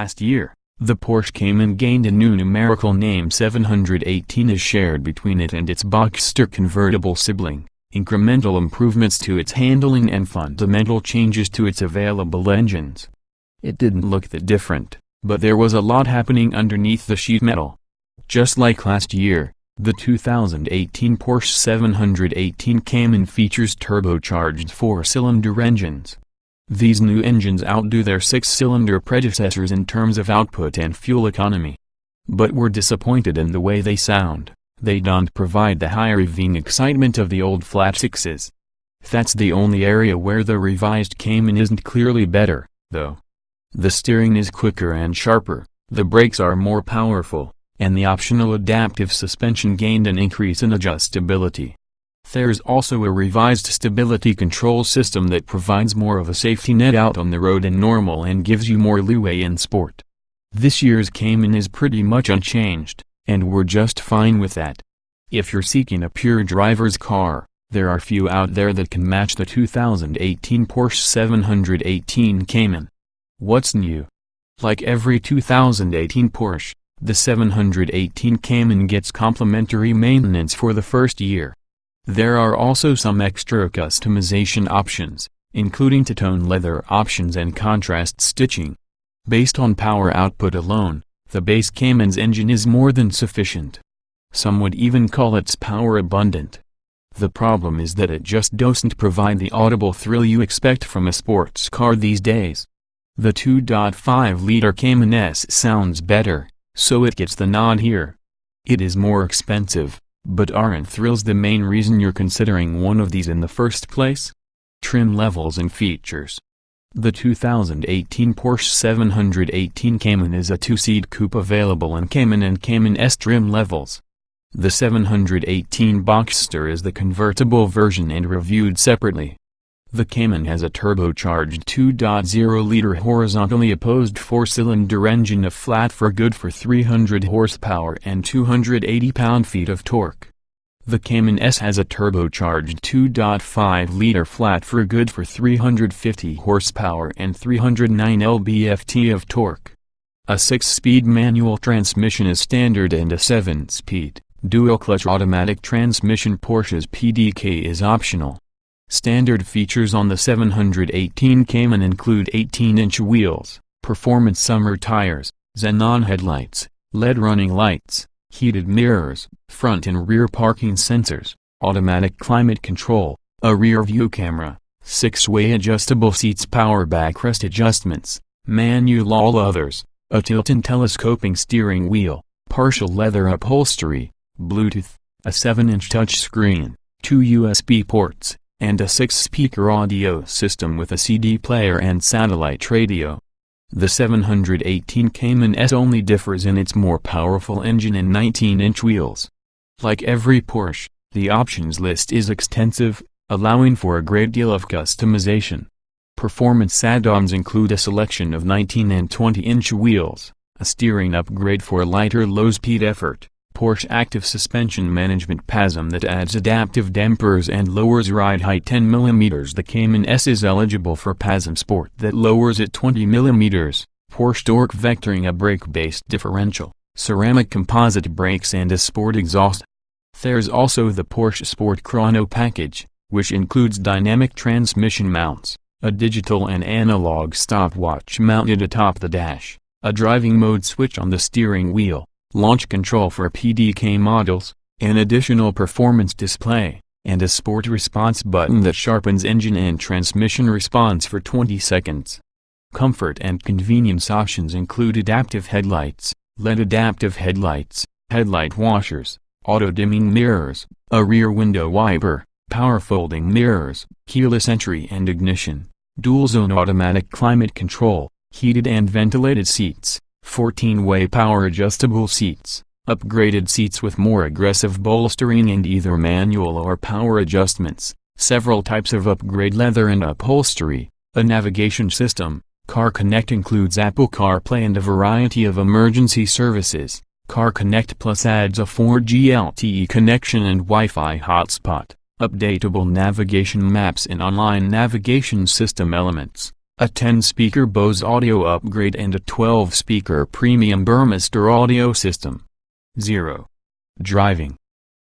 Last year, the Porsche Cayman gained a new numerical name. 718 is shared between it and its Boxster convertible sibling. Incremental improvements to its handling and fundamental changes to its available engines. It didn't look that different, but there was a lot happening underneath the sheet metal. Just like last year, the 2018 Porsche 718 Cayman features turbocharged 4-cylinder engines. These new engines outdo their 6-cylinder predecessors in terms of output and fuel economy. But we're disappointed in the way they sound. They don't provide the high revving excitement of the old flat sixes. That's the only area where the revised Cayman isn't clearly better, though. The steering is quicker and sharper, the brakes are more powerful, and the optional adaptive suspension gained an increase in adjustability. There's also a revised stability control system that provides more of a safety net out on the road in normal and gives you more leeway in sport. This year's Cayman is pretty much unchanged, and we're just fine with that. If you're seeking a pure driver's car, there are few out there that can match the 2018 Porsche 718 Cayman. What's new? Like every 2018 Porsche, the 718 Cayman gets complimentary maintenance for the first year. There are also some extra customization options, including two-tone leather options and contrast stitching. Based on power output alone, the base Cayman's engine is more than sufficient. Some would even call it power abundant. The problem is that it just doesn't provide the audible thrill you expect from a sports car these days. The 2.5-liter Cayman S sounds better, so it gets the nod here. It is more expensive, but aren't thrills the main reason you're considering one of these in the first place? Trim levels and features. The 2018 Porsche 718 Cayman is a two-seat coupe available in Cayman and Cayman S trim levels. The 718 Boxster is the convertible version and reviewed separately. The Cayman has a turbocharged 2.0-liter horizontally opposed 4-cylinder engine of flat for good for 300 horsepower and 280 pound-feet of torque. The Cayman S has a turbocharged 2.5-liter flat for good for 350 horsepower and 309 lb-ft of torque. A 6-speed manual transmission is standard and a 7-speed, dual-clutch automatic transmission Porsche's PDK is optional. Standard features on the 718 Cayman include 18-inch wheels, performance summer tires, xenon headlights, LED running lights, heated mirrors, front and rear parking sensors, automatic climate control, a rear-view camera, 6-way adjustable seats, power backrest adjustments, manual all others, a tilt and telescoping steering wheel, partial leather upholstery, Bluetooth, a 7-inch touchscreen, 2 USB ports, and a 6-speaker audio system with a CD player and satellite radio. The 718 Cayman S only differs in its more powerful engine and 19-inch wheels. Like every Porsche, the options list is extensive, allowing for a great deal of customization. Performance add-ons include a selection of 19 and 20-inch wheels, a steering upgrade for lighter low-speed effort, Porsche Active Suspension Management PASM that adds adaptive dampers and lowers ride height 10 mm. The Cayman S is eligible for PASM Sport that lowers it 20 mm, Porsche torque vectoring, a brake-based differential, ceramic composite brakes and a sport exhaust. There's also the Porsche Sport Chrono package, which includes dynamic transmission mounts, a digital and analog stopwatch mounted atop the dash, a driving mode switch on the steering wheel, launch control for PDK models, an additional performance display, and a sport response button that sharpens engine and transmission response for 20 seconds. Comfort and convenience options include adaptive headlights, LED adaptive headlights, headlight washers, auto-dimming mirrors, a rear window wiper, power folding mirrors, keyless entry and ignition, dual-zone automatic climate control, heated and ventilated seats, 14-way power adjustable seats, upgraded seats with more aggressive bolstering and either manual or power adjustments, several types of upgrade leather and upholstery, a navigation system. Car Connect includes Apple CarPlay and a variety of emergency services. Car Connect Plus adds a 4G LTE connection and Wi-Fi hotspot, updatable navigation maps and online navigation system elements, a 10-speaker Bose audio upgrade and a 12-speaker premium Burmester audio system. 0. Driving.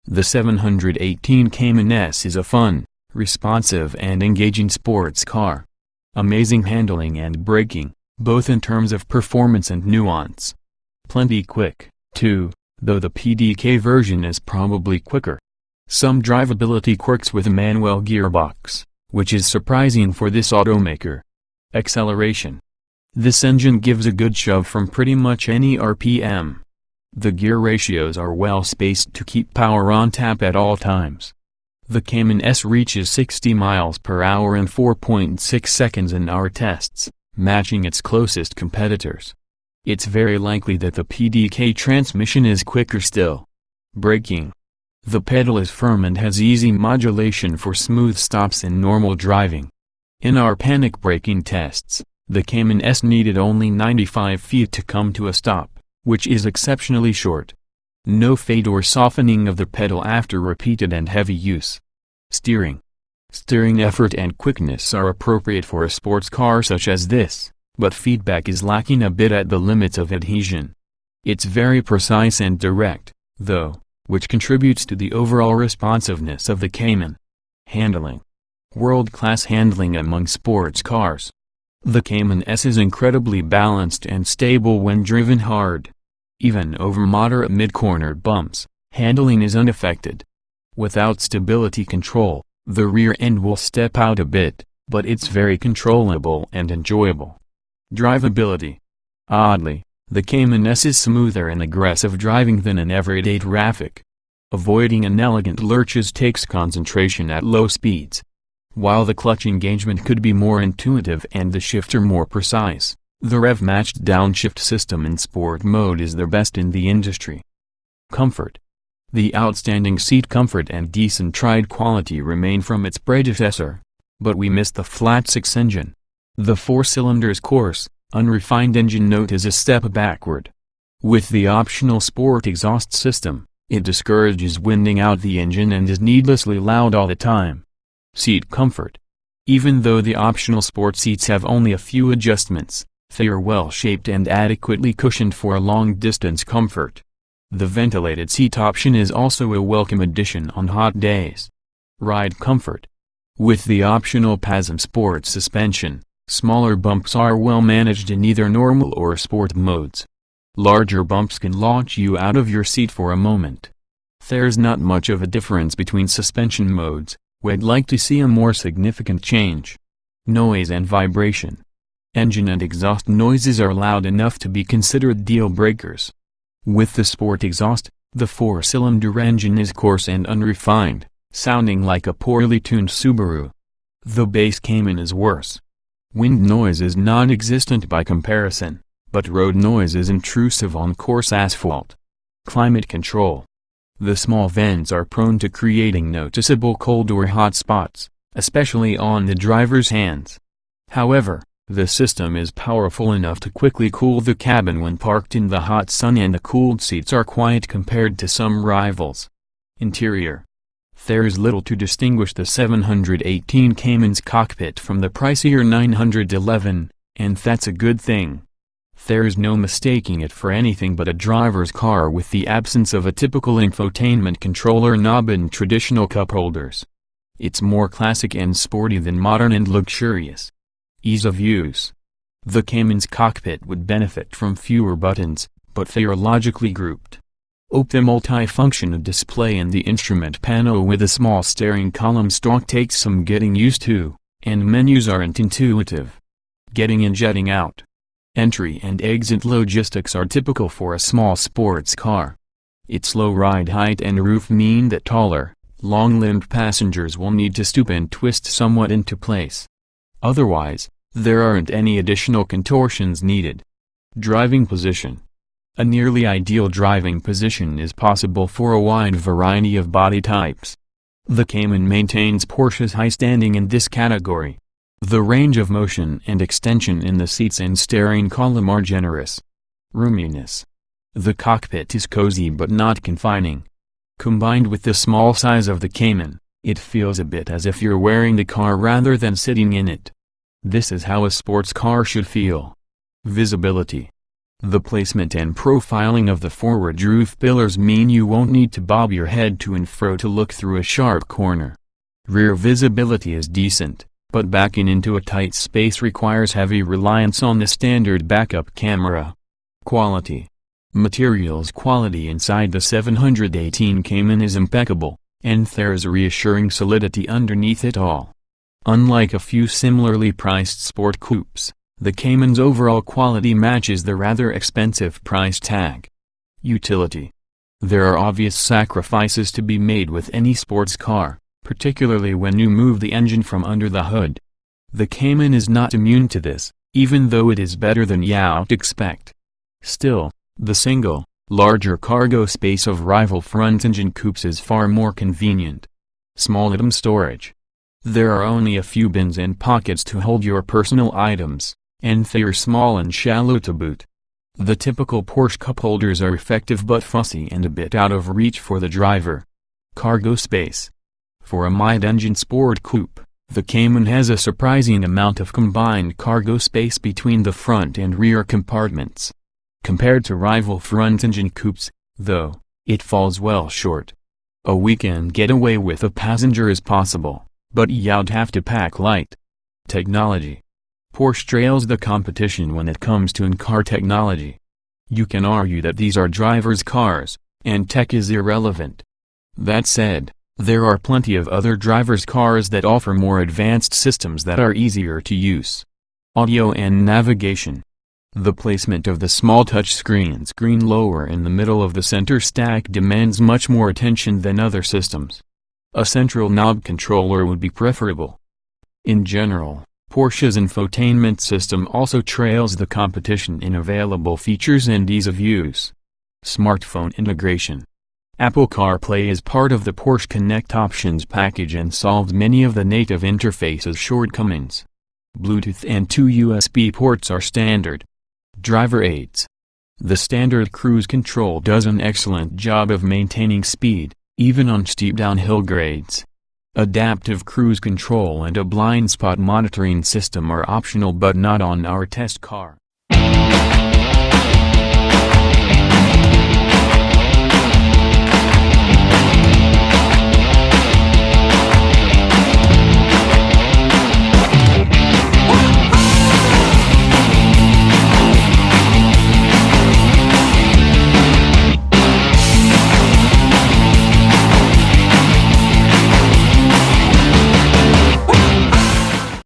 The 718 Cayman S is a fun, responsive and engaging sports car. Amazing handling and braking, both in terms of performance and nuance. Plenty quick, too, though the PDK version is probably quicker. Some drivability quirks with a manual gearbox, which is surprising for this automaker. Acceleration. This engine gives a good shove from pretty much any RPM. The gear ratios are well spaced to keep power on tap at all times. The Cayman S reaches 60 miles per hour in 4.6 seconds in our tests, matching its closest competitors. It's very likely that the PDK transmission is quicker still. Braking. The pedal is firm and has easy modulation for smooth stops in normal driving. In our panic braking tests, the Cayman S needed only 95 feet to come to a stop, which is exceptionally short. No fade or softening of the pedal after repeated and heavy use. Steering. Steering effort and quickness are appropriate for a sports car such as this, but feedback is lacking a bit at the limits of adhesion. It's very precise and direct, though, which contributes to the overall responsiveness of the Cayman. Handling. World-class handling among sports cars. The Cayman S is incredibly balanced and stable when driven hard. Even over moderate mid-corner bumps, handling is unaffected. Without stability control, the rear end will step out a bit, but it's very controllable and enjoyable. Drivability. Oddly, the Cayman S is smoother and aggressive driving than in everyday traffic. Avoiding inelegant lurches takes concentration at low speeds. While the clutch engagement could be more intuitive and the shifter more precise, the rev-matched downshift system in sport mode is the best in the industry. Comfort. The outstanding seat comfort and decent ride quality remain from its predecessor. But we miss the flat-six engine. The 4-cylinder's coarse, unrefined engine note is a step backward. With the optional sport exhaust system, it discourages winding out the engine and is needlessly loud all the time. Seat comfort. Even though the optional sport seats have only a few adjustments, they are well shaped and adequately cushioned for long-distance comfort. The ventilated seat option is also a welcome addition on hot days. Ride comfort. With the optional PASM Sport suspension, smaller bumps are well managed in either normal or sport modes. Larger bumps can launch you out of your seat for a moment. There's not much of a difference between suspension modes. We'd like to see a more significant change. Noise and vibration. Engine and exhaust noises are loud enough to be considered deal breakers. With the sport exhaust, the 4-cylinder engine is coarse and unrefined, sounding like a poorly tuned Subaru. The base Cayman is worse. Wind noise is non-existent by comparison, but road noise is intrusive on coarse asphalt. Climate control. The small vents are prone to creating noticeable cold or hot spots, especially on the driver's hands. However, the system is powerful enough to quickly cool the cabin when parked in the hot sun, and the cooled seats are quiet compared to some rivals. Interior. There's little to distinguish the 718 Cayman's cockpit from the pricier 911, and that's a good thing. There's no mistaking it for anything but a driver's car with the absence of a typical infotainment controller knob and traditional cup holders. It's more classic and sporty than modern and luxurious. Ease of use. The Cayman's cockpit would benefit from fewer buttons, but they are logically grouped. The multi-function display in the instrument panel with a small steering column stalk takes some getting used to, and menus aren't intuitive. Getting in, jetting out. Entry and exit logistics are typical for a small sports car. Its low ride height and roof mean that taller, long-limbed passengers will need to stoop and twist somewhat into place. Otherwise, there aren't any additional contortions needed. Driving position. A nearly ideal driving position is possible for a wide variety of body types. The Cayman maintains Porsche's high standing in this category. The range of motion and extension in the seats and steering column are generous. Roominess. The cockpit is cozy but not confining. Combined with the small size of the Cayman, it feels a bit as if you're wearing the car rather than sitting in it. This is how a sports car should feel. Visibility. The placement and profiling of the forward roof pillars mean you won't need to bob your head to and fro to look through a sharp corner. Rear visibility is decent, but backing into a tight space requires heavy reliance on the standard backup camera. Quality. Materials quality inside the 718 Cayman is impeccable, and there's a reassuring solidity underneath it all. Unlike a few similarly priced sport coupes, the Cayman's overall quality matches the rather expensive price tag. Utility. There are obvious sacrifices to be made with any sports car, particularly when you move the engine from under the hood. The Cayman is not immune to this, even though it is better than you'd expect. Still, the single, larger cargo space of rival front-engine coupes is far more convenient. Small item storage. There are only a few bins and pockets to hold your personal items, and they're small and shallow to boot. The typical Porsche cup holders are effective but fussy and a bit out of reach for the driver. Cargo space. For a mid-engine sport coupe, the Cayman has a surprising amount of combined cargo space between the front and rear compartments. Compared to rival front-engine coupes, though, it falls well short. A weekend getaway with a passenger is possible, but you'd have to pack light. Technology. Porsche trails the competition when it comes to in-car technology. You can argue that these are drivers' cars, and tech is irrelevant. That said, there are plenty of other drivers' cars that offer more advanced systems that are easier to use. Audio and navigation. The placement of the small touchscreen lower in the middle of the center stack demands much more attention than other systems. A central knob controller would be preferable. In general, Porsche's infotainment system also trails the competition in available features and ease of use. Smartphone integration. Apple CarPlay is part of the Porsche Connect Options package and solves many of the native interface's shortcomings. Bluetooth and 2 USB ports are standard. Driver aids. The standard cruise control does an excellent job of maintaining speed, even on steep downhill grades. Adaptive cruise control and a blind spot monitoring system are optional but not on our test car.